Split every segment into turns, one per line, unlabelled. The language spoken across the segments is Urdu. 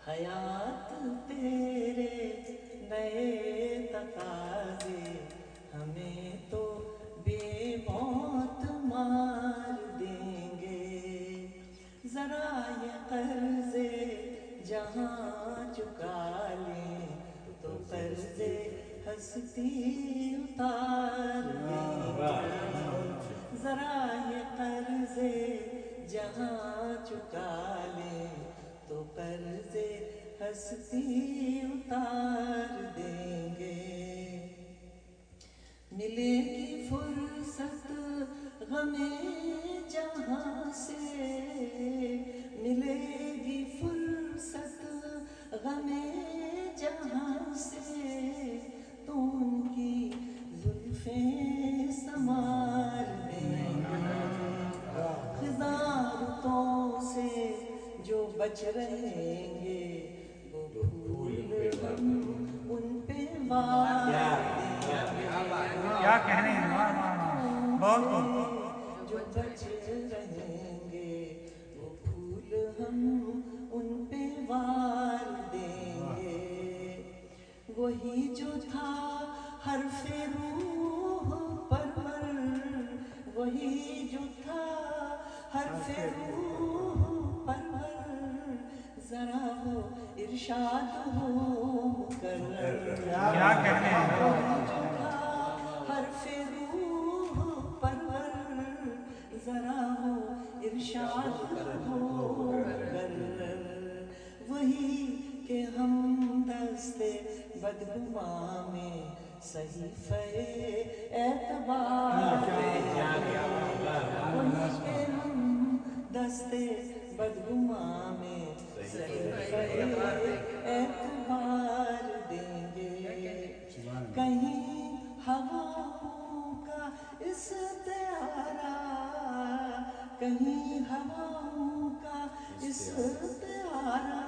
حیات تیرے نئے تقاضے ہمیں تو بے موت مار دیں گے. ذرا یہ قرضے جہاں چکا لیں تو قرض ہستی اتار دیں گے. ذرا یہ قرضے جہاں چکا لیں تو قرض ہستی اتار دیں گے. ملے گی فرصت غم جہاں سے، ملے گی فرصت غم جہاں سے، تو ان کی زلفیں سنوار دیں گے. خزاں رتوں سے جو بچ رہیں گے وہ پھول ہم ان پہ وار دیں گے.
کیا کہنے ہیں، بہت
جو بچ رہیں گے وہ پھول ہم ان پہ وار دیں گے. وہی جو تھا حرف روح پرور، وہی جو تھا حرف روح پرور، ذرا وہ ارشاد ہو مکرر.
کیا کہنے ہیں.
وہی جو تھا حرف روح پرور، ذرا وہ ارشاد ہو مکرر. وہی کہ ہم دستے بدگماں میں صحیفہ اعتبار دیں گے. وہی کہ ہم دستے بدگماں میں صحیفہ اعتبار دیں گے. کہیں ہواؤں کا استعارہ، کہیں ہواؤں کا استعارہ،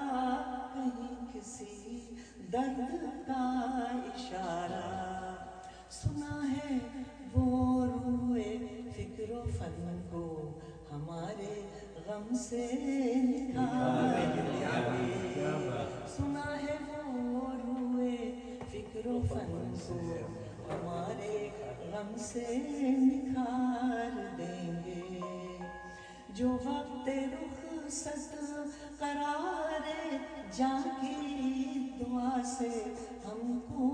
کہیں کسی درد کا اشارہ. سنا ہے وہ روئے فکر و فن کو ہمارے غم سے نکال دے. سنا ہے وہ روئے فکر و فن کو ہمارے غم سے نکھار دیں گے. جو وقت رخصت قرار جاں کی دعا سے ہم کو